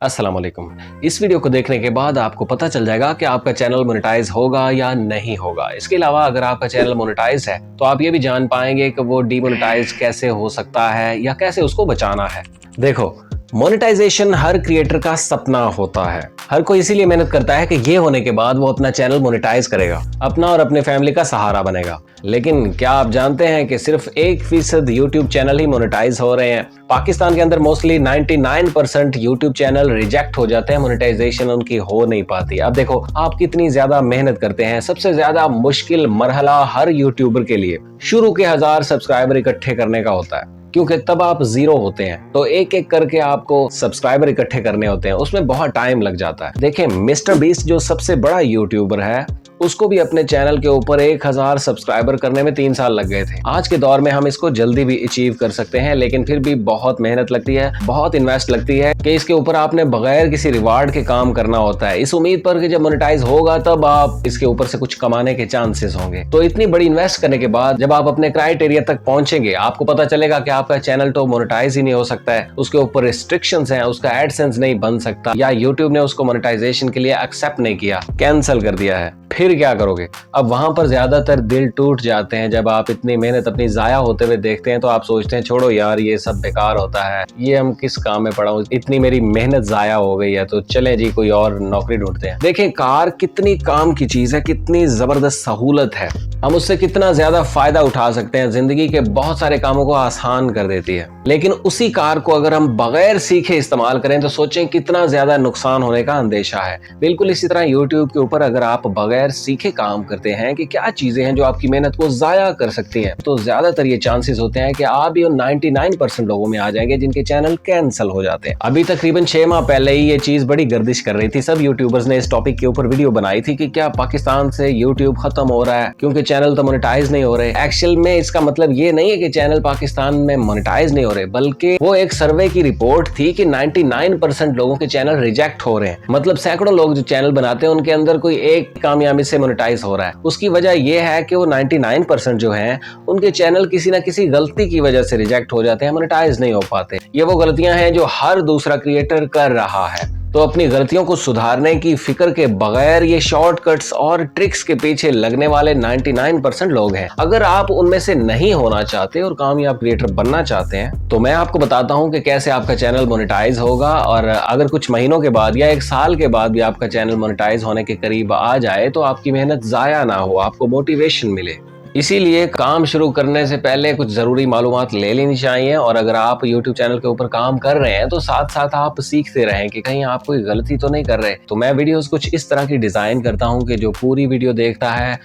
अस्सलाम वालेकुम। इस वीडियो को देखने के बाद आपको पता चल जाएगा कि आपका चैनल मोनेटाइज होगा या नहीं होगा। इसके अलावा अगर आपका चैनल मोनेटाइज है तो आप ये भी जान पाएंगे कि वो डीमोनेटाइज कैसे हो सकता है या कैसे उसको बचाना है। देखो, मोनेटाइजेशन हर क्रिएटर का सपना होता है। हर कोई इसीलिए मेहनत करता है कि ये होने के बाद वो अपना चैनल मोनेटाइज करेगा, अपना और अपने फैमिली का सहारा बनेगा। लेकिन क्या आप जानते हैं कि सिर्फ 1% यूट्यूब चैनल ही मोनेटाइज हो रहे हैं। पाकिस्तान के अंदर मोस्टली 99% यूट्यूब चैनल रिजेक्ट हो जाते हैं, मोनेटाइजेशन उनकी हो नहीं पाती। अब देखो, आप कितनी ज्यादा मेहनत करते हैं। सबसे ज्यादा मुश्किल मरहला हर यूट्यूबर के लिए शुरू के 1000 सब्सक्राइबर इकट्ठे करने का होता है, क्योंकि तब आप जीरो होते हैं। तो एक एक करके आपको सब्सक्राइबर इकट्ठे करने होते हैं, उसमें बहुत टाइम लग जाता है। देखें, मिस्टर बीस्ट जो सबसे बड़ा यूट्यूबर है, उसको भी अपने चैनल के ऊपर 1000 सब्सक्राइबर करने में 3 साल लग गए थे। आज के दौर में हम इसको जल्दी भी अचीव कर सकते हैं, लेकिन फिर भी बहुत मेहनत लगती है, बहुत इन्वेस्ट लगती है कि इसके ऊपर आपने बगैर किसी रिवार्ड के काम करना होता है, इस उम्मीद पर कि जब मोनेटाइज होगा तब आप इसके ऊपर से कुछ कमाने के चांसेस होंगे। तो इतनी बड़ी इन्वेस्ट करने के बाद जब आप अपने क्राइटेरिया तक पहुंचेंगे, आपको पता चलेगा कि आपका चैनल तो मोनेटाइज ही नहीं हो सकता है, उसके ऊपर रिस्ट्रिक्शंस हैं, उसका एडसेंस नहीं बन सकता, या यूट्यूब ने उसको मोनेटाइजेशन के लिए एक्सेप्ट नहीं किया, कैंसिल कर दिया है। फिर क्या करोगे? अब वहां पर ज्यादातर दिल टूट जाते हैं। जब आप इतनी मेहनत अपनी जाया होते हुए देखते हैं तो आप सोचते हैं छोड़ो यार, ये सब बेकार होता है, ये हम किस काम में पड़ा हूं, इतनी मेरी मेहनत जाया हो गई है, तो चले जी कोई और नौकरी ढूंढते हैं। देखें, कार कितनी काम की चीज है, कितनी जबरदस्त सहूलत है, हम उससे कितना ज्यादा फायदा उठा सकते हैं, जिंदगी के बहुत सारे कामों को आसान कर देती है। लेकिन उसी कार को अगर हम बगैर सीखे इस्तेमाल करें तो सोचें कितना ज्यादा नुकसान होने का अंदेशा है। बिल्कुल इसी तरह यूट्यूब के ऊपर अगर आप बगैर सीखे काम करते हैं कि क्या चीजें हैं जो आपकी मेहनत को जाया कर सकती हैं, तो ज्यादातर ये चांसेस होते हैं कि आप भी उन 99% लोगों में आ जाएंगे जिनके चैनल कैंसिल हो जाते हैं। अभी तकरीबन 6 माह पहले ही ये चीज बड़ी गर्दिश कर रही थी। सब यूट्यूबर्स ने इस टॉपिक के ऊपर वीडियो बनाई थी कि क्या पाकिस्तान से यूट्यूब खत्म हो रहा है क्योंकि चैनल तो मोनेटाइज नहीं हो रहे। एक्चुअल में इसका मतलब ये नहीं है कि चैनल पाकिस्तान में मोनेटाइज नहीं हो रहे, बल्कि वो एक सर्वे की रिपोर्ट थी कि 99% लोगों के चैनल रिजेक्ट हो रहे हैं। मतलब सैकड़ों लोग जो चैनल बनाते हैं उनके अंदर कोई एक कामयाबी से मोनेटाइज हो रहा है। उसकी वजह यह है कि वो 99% जो हैं उनके चैनल किसी ना किसी गलती की वजह से रिजेक्ट हो जाते हैं, मोनेटाइज नहीं हो पाते। ये वो गलतियां हैं जो हर दूसरा क्रिएटर कर रहा है। तो अपनी गलतियों को सुधारने की फिक्र के बगैर ये शॉर्टकट्स और ट्रिक्स के पीछे लगने वाले 99% लोग हैं। अगर आप उनमें से नहीं होना चाहते और कामयाब क्रिएटर बनना चाहते हैं तो मैं आपको बताता हूं कि कैसे आपका चैनल मोनेटाइज होगा। और अगर कुछ महीनों के बाद या 1 साल के बाद भी आपका चैनल मोनेटाइज होने के करीब आ जाए तो आपकी मेहनत जाया ना हो, आपको मोटिवेशन मिले। इसीलिए काम शुरू करने से पहले कुछ जरूरी मालूमात ले लेनी चाहिए। और अगर आप YouTube चैनल के ऊपर काम कर रहे हैं तो साथ साथ आप सीखते रहें कि कहीं आप कोई गलती तो नहीं कर रहे। तो मैं वीडियोस कुछ इस तरह की डिजाइन करता हूं कि जो पूरी वीडियो देखता है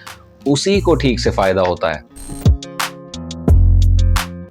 उसी को ठीक से फायदा होता है।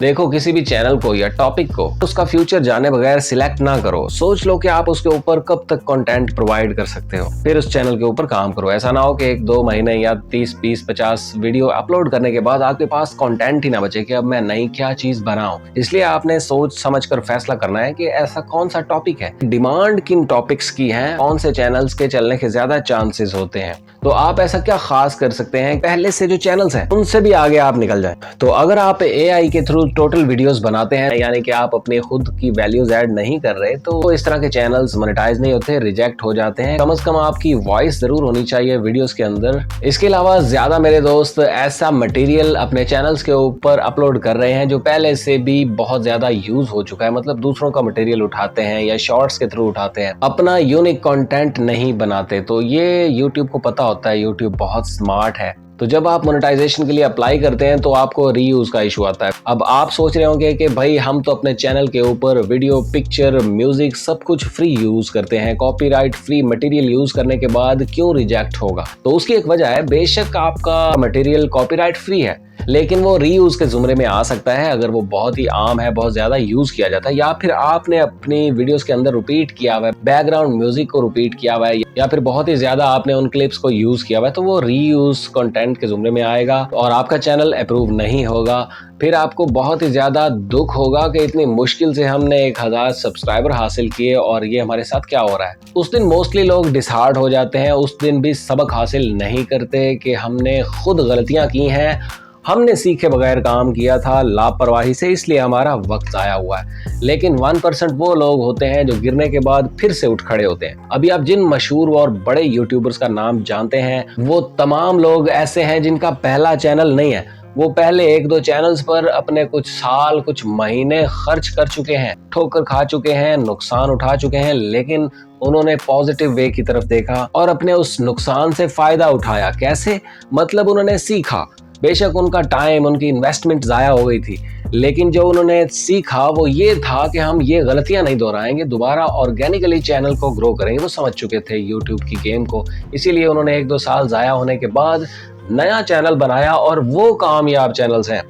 देखो, किसी भी चैनल को या टॉपिक को उसका फ्यूचर जाने बगैर सिलेक्ट ना करो। सोच लो कि आप उसके ऊपर कब तक कंटेंट प्रोवाइड कर सकते हो, फिर उस चैनल के ऊपर काम करो। ऐसा ना हो कि 1-2 महीने या 30, 20, 50 वीडियो अपलोड करने के बाद आपके पास कंटेंट ही ना बचे कि अब मैं नई क्या चीज बनाऊं। इसलिए आपने सोच समझ कर फैसला करना है कि ऐसा कौन सा टॉपिक है, डिमांड किन टॉपिक्स की है, कौन से चैनल्स के चलने के ज्यादा चांसेस होते हैं। तो आप ऐसा क्या खास कर सकते हैं पहले से जो चैनल्स हैं उनसे भी आगे आप निकल जाएं। तो अगर आप AI के थ्रू टोटल वीडियोस बनाते हैं, यानी कि आप अपने खुद की वैल्यूज ऐड नहीं कर रहे, तो इस तरह के चैनल्स मोनेटाइज नहीं होते, रिजेक्ट हो जाते हैं। कम से कम आपकी वॉइस जरूर होनी चाहिए वीडियोस के अंदर। इसके अलावा ज्यादा मेरे दोस्त ऐसा मटेरियल अपने चैनल्स के ऊपर अपलोड कर रहे हैं जो पहले से भी बहुत ज्यादा यूज हो चुका है। मतलब दूसरों का मटेरियल उठाते हैं या शॉर्ट्स के थ्रू उठाते हैं, अपना यूनिक कंटेंट नहीं बनाते। तो ये यूट्यूब को पता होता है, यूट्यूब बहुत स्मार्ट है। तो जब आप मोनेटाइजेशन के लिए अप्लाई करते हैं तो आपको रीयूज का इशू आता है। अब आप सोच रहे होंगे कि भाई हम तो अपने चैनल के ऊपर वीडियो, पिक्चर, म्यूजिक सब कुछ फ्री यूज करते हैं, कॉपीराइट फ्री मटेरियल यूज करने के बाद क्यों रिजेक्ट होगा? तो उसकी एक वजह है, बेशक आपका मटेरियल कॉपीराइट फ्री है लेकिन वो रीयूज के जुमरे में आ सकता है अगर वो बहुत ही आम है, बहुत ज्यादा यूज किया जाता है, या फिर आपने अपनी वीडियोस के अंदर रिपीट किया हुआ है, बैकग्राउंड म्यूजिक को रिपीट किया हुआ है, या फिर बहुत ही ज्यादा आपने उन क्लिप्स को यूज किया हुआ है, तो वो रीयूज कंटेंट के जुमरे में आएगा और आपका चैनल अप्रूव नहीं होगा। फिर आपको बहुत ही ज्यादा दुख होगा कि इतनी मुश्किल से हमने 1000 सब्सक्राइबर हासिल किए और ये हमारे साथ क्या हो रहा है। उस दिन मोस्टली लोग डिसहार्ट हो जाते हैं, उस दिन भी सबक हासिल नहीं करते कि हमने खुद गलतियां की हैं हमने सीखे बगैर काम किया था लापरवाही से, इसलिए हमारा वक्त आया हुआ है। लेकिन 1% वो लोग होते हैं जो गिरने के बाद फिर से उठ खड़े होते हैं। अभी आप जिन मशहूर और बड़े यूट्यूबर्स का नाम जानते हैं, वो तमाम लोग ऐसे हैं जिनका पहला चैनल नहीं है। वो पहले 1-2 चैनल्स पर अपने कुछ साल, कुछ महीने खर्च कर चुके हैं, ठोकर खा चुके हैं, नुकसान उठा चुके हैं, लेकिन उन्होंने पॉजिटिव वे की तरफ देखा और अपने उस नुकसान से फायदा उठाया। कैसे? मतलब उन्होंने सीखा। बेशक उनका टाइम, उनकी इन्वेस्टमेंट जाया हो गई थी, लेकिन जो उन्होंने सीखा वो ये था कि हम ये गलतियां नहीं दोहराएंगे, दोबारा ऑर्गेनिकली चैनल को ग्रो करेंगे। वो समझ चुके थे यूट्यूब की गेम को, इसीलिए उन्होंने 1-2 साल जाया होने के बाद नया चैनल बनाया और वो कामयाब चैनल्स हैं।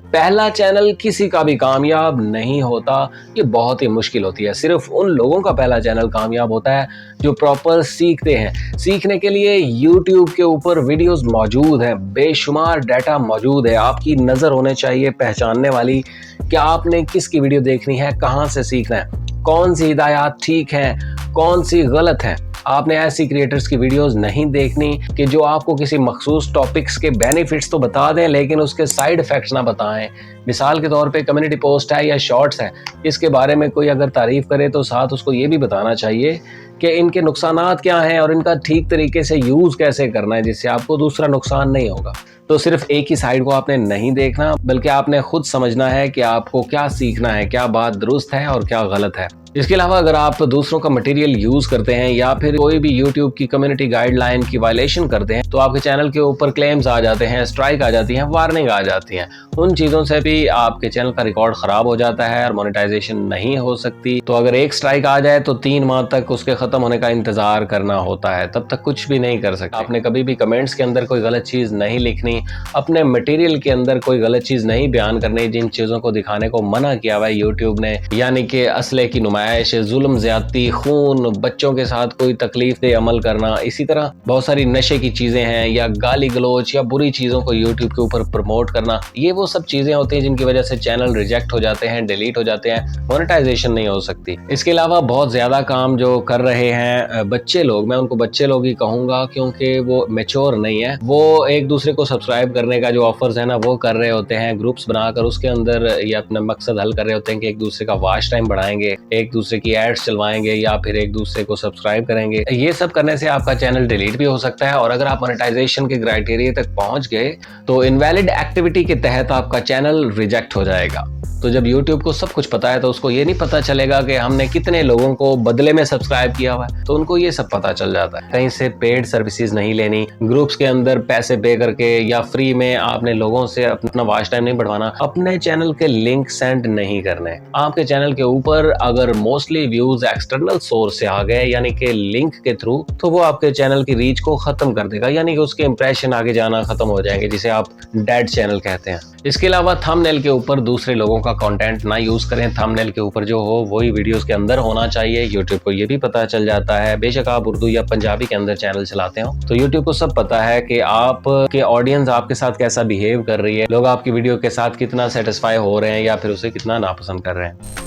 पहला चैनल किसी का भी कामयाब नहीं होता, ये बहुत ही मुश्किल होती है। सिर्फ उन लोगों का पहला चैनल कामयाब होता है जो प्रॉपर सीखते हैं। सीखने के लिए YouTube के ऊपर वीडियोस मौजूद हैं, बेशुमार डाटा मौजूद है। आपकी नज़र होने चाहिए पहचानने वाली कि आपने किसकी वीडियो देखनी है, कहाँ से सीखना है, कौन सी हिदायत ठीक है, कौन सी गलत है। आपने ऐसी क्रिएटर्स की वीडियोस नहीं देखनी कि जो आपको किसी मखसूस टॉपिक्स के बेनिफिट्स तो बता दें, लेकिन उसके साइड इफेक्ट्स ना बताएं। मिसाल के तौर पे कम्युनिटी पोस्ट है या शॉर्ट्स है, इसके बारे में कोई अगर तारीफ करे तो साथ उसको ये भी बताना चाहिए कि इनके नुकसानात क्या हैं और इनका ठीक तरीके से यूज़ कैसे करना है, जिससे आपको दूसरा नुकसान नहीं होगा। तो सिर्फ एक ही साइड को आपने नहीं देखना, बल्कि आपने खुद समझना है कि आपको क्या सीखना है, क्या बात दुरुस्त है और क्या गलत है। इसके अलावा अगर आप दूसरों का मटेरियल यूज करते हैं या फिर कोई भी यूट्यूब की कम्युनिटी गाइडलाइन की वायलेशन करते हैं, तो आपके चैनल के ऊपर क्लेम्स आ जाते हैं, स्ट्राइक आ जाती है, वार्निंग आ जाती है। उन चीज़ों से भी आपके चैनल का रिकॉर्ड खराब हो जाता है और मोनेटाइजेशन नहीं हो सकती। तो अगर एक स्ट्राइक आ जाए तो 3 माह तक उसके खत्म होने का इंतजार करना होता है, तब तक कुछ भी नहीं कर सकते। आपने कभी भी कमेंट्स के अंदर कोई गलत चीज़ नहीं लिखनी, अपने मटेरियल के अंदर कोई गलत चीज़ नहीं बयान करनी। जिन चीज़ों को दिखाने को मना किया हुआ है यूट्यूब ने, यानी कि असले की नुमाइश, जुल्म, ज्यादती, खून, बच्चों के साथ कोई तकलीफ दे अमल करना, इसी तरह बहुत सारी नशे की चीज़ें हैं, या गाली गलोच या बुरी चीज़ों को यूट्यूब के ऊपर प्रमोट करना, ये वो सब चीज़ें होती हैं जिनकी वजह से चैनल रिजेक्ट हो जाते हैं, डिलीट हो जाते हैं, मोनेटाइजेशन नहीं हो सकती। इसके अलावा बहुत ज़्यादा काम जो कर रहे हैं बच्चे लोग, मैं उनको बच्चे लोग ही कहूँगा क्योंकि वो मैच्योर नहीं है, वो एक दूसरे को सब्सक्राइब करने का जो ऑफर्स है ना वो कर रहे होते हैं, ग्रुप्स बनाकर उसके अंदर ये अपना मकसद हल कर रहे होते हैं कि एक दूसरे का वॉच टाइम बढ़ाएंगे, एक दूसरे की एड्स चलवाएंगे या फिर एक दूसरे को सब्सक्राइब करेंगे। ये सब करने से आपका चैनल डिलीट भी हो सकता है, और अगर आप मोनेटाइजेशन के क्राइटेरिया तक पहुंच गए तो इनवैलिड एक्टिविटी के तहत आपका चैनल रिजेक्ट हो जाएगा। तो जब YouTube को सब कुछ पता है तो उसको ये नहीं पता चलेगा कि हमने कितने लोगों को बदले में सब्सक्राइब किया हुआ है, तो उनको ये सब पता चल जाता है। कहीं से पेड सर्विसेज नहीं लेनी, ग्रुप्स के अंदर पैसे पे करके या फ्री में आपने लोगों से अपना वॉच टाइम नहीं बढ़वाना, अपने चैनल के लिंक सेंड नहीं करने। आपके चैनल के ऊपर अगर मोस्टली व्यूज एक्सटर्नल सोर्स से आ गए, यानी कि लिंक के थ्रू, तो वो आपके चैनल की रीच को खत्म कर देगा, यानी कि उसके इंप्रेशन आगे जाना खत्म हो जाएंगे, जिसे आप डेड चैनल कहते हैं। इसके अलावा थंबनेल के ऊपर दूसरे लोगों का कंटेंट ना यूज करें। थंबनेल के ऊपर जो हो वही वीडियोस के अंदर होना चाहिए। यूट्यूब को ये भी पता चल जाता है, बेशक आप उर्दू या पंजाबी के अंदर चैनल चलाते हो, तो यूट्यूब को सब पता है कि आपके ऑडियंस आपके साथ कैसा बिहेव कर रही है, लोग आपकी वीडियो के साथ कितना सेटिस्फाई हो रहे हैं या फिर उसे कितना नापसंद कर रहे हैं।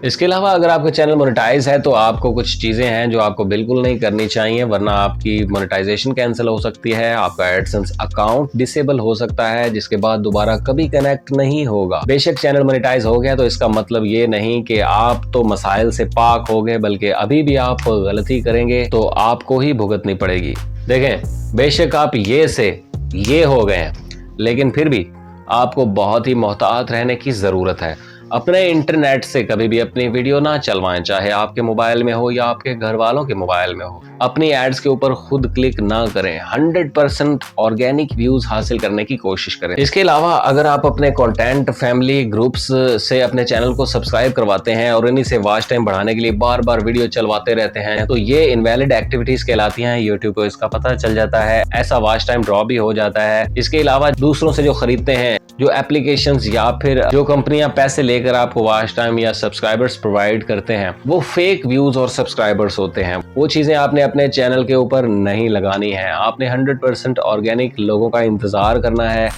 इसके अलावा अगर आपका चैनल मोनेटाइज है तो आपको कुछ चीज़ें हैं जो आपको बिल्कुल नहीं करनी चाहिए, वरना आपकी मोनेटाइजेशन कैंसिल हो सकती है, आपका एडसेंस अकाउंट डिसेबल हो सकता है, जिसके बाद दोबारा कभी कनेक्ट नहीं होगा। बेशक चैनल मोनेटाइज हो गया तो इसका मतलब ये नहीं कि आप तो मसाइल से पाक हो गए, बल्कि अभी भी आप गलती करेंगे तो आपको ही भुगतनी पड़ेगी। देखें, बेशक आप ये हो गए हैं, लेकिन फिर भी आपको बहुत ही मोहतात रहने की ज़रूरत है। अपने इंटरनेट से कभी भी अपनी वीडियो ना चलवाएं, चाहे आपके मोबाइल में हो या आपके घर वालों के मोबाइल में हो। अपनी एड्स के ऊपर खुद क्लिक ना करें, 100% ऑर्गेनिक व्यूज हासिल करने की कोशिश करें। इसके अलावा अगर आप अपने कंटेंट फैमिली ग्रुप्स से अपने चैनल को सब्सक्राइब करवाते हैं और इन्हीं से वॉच टाइम बढ़ाने के लिए बार बार वीडियो चलवाते रहते हैं, तो ये इनवैलिड एक्टिविटीज कहलाती हैं। यूट्यूब को इसका पता चल जाता है, ऐसा वॉच टाइम ड्रॉ भी हो जाता है। इसके अलावा दूसरों से जो खरीदते हैं, जो एप्लीकेशंस या फिर जो कंपनियां पैसे लेकर आपको वॉच टाइम या सब्सक्राइबर्स प्रोवाइड करते हैं, वो फेक व्यूज और सब्सक्राइबर्स होते हैं। वो चीजें आपने अपने चैनल के ऊपर नहीं लगानी है। आपने 100% ऑर्गेनिक लोगों का इंतजार करना है।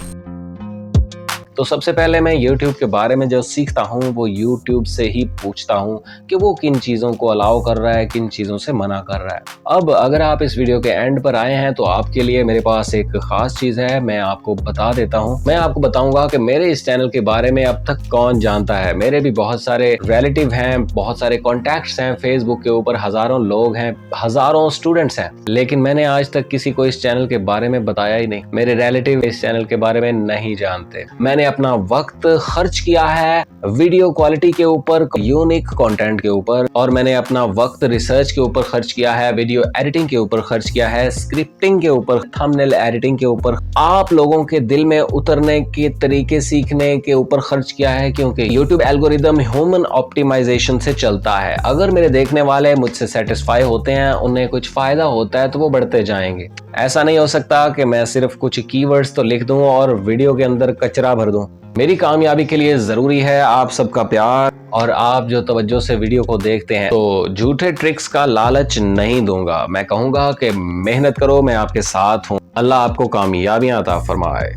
तो सबसे पहले मैं YouTube के बारे में जो सीखता हूँ वो YouTube से ही पूछता हूँ कि वो किन चीज़ों को अलाउ कर रहा है, किन चीज़ों से मना कर रहा है। अब अगर आप इस वीडियो के एंड पर आए हैं तो आपके लिए मेरे पास एक खास चीज़ है, मैं आपको बता देता हूँ। मैं आपको बताऊंगा कि मेरे इस चैनल के बारे में अब तक कौन जानता है। मेरे भी बहुत सारे रिलेटिव हैं, बहुत सारे कॉन्टैक्ट्स हैं, फेसबुक के ऊपर हज़ारों लोग हैं, हज़ारों स्टूडेंट्स हैं, लेकिन मैंने आज तक किसी को इस चैनल के बारे में बताया ही नहीं। मेरे रिलेटिव इस चैनल के बारे में नहीं जानते। मैंने अपना वक्त खर्च किया है वीडियो क्वालिटी के ऊपर, यूनिक कंटेंट के ऊपर, और मैंने अपना वक्त रिसर्च के ऊपर खर्च किया है, वीडियो एडिटिंग के ऊपर खर्च किया है, स्क्रिप्टिंग के ऊपर, थंबनेल एडिटिंग के ऊपर, आप लोगों के दिल में उतरने के तरीके सीखने के ऊपर खर्च किया है, क्योंकि YouTube एल्गोरिदम ह्यूमन ऑप्टिमाइजेशन से चलता है। अगर मेरे देखने वाले मुझसे सेटिस्फाई होते हैं, उन्हें कुछ फायदा होता है, तो वो बढ़ते जाएंगे। ऐसा नहीं हो सकता कि मैं सिर्फ कुछ कीवर्ड्स तो लिख दूं और वीडियो के अंदर कचरा भर दूं। मेरी कामयाबी के लिए जरूरी है आप सबका प्यार, और आप जो तवज्जो से वीडियो को देखते हैं। तो झूठे ट्रिक्स का लालच नहीं दूंगा, मैं कहूंगा कि मेहनत करो, मैं आपके साथ हूं। अल्लाह आपको कामयाबियां अता फरमाए।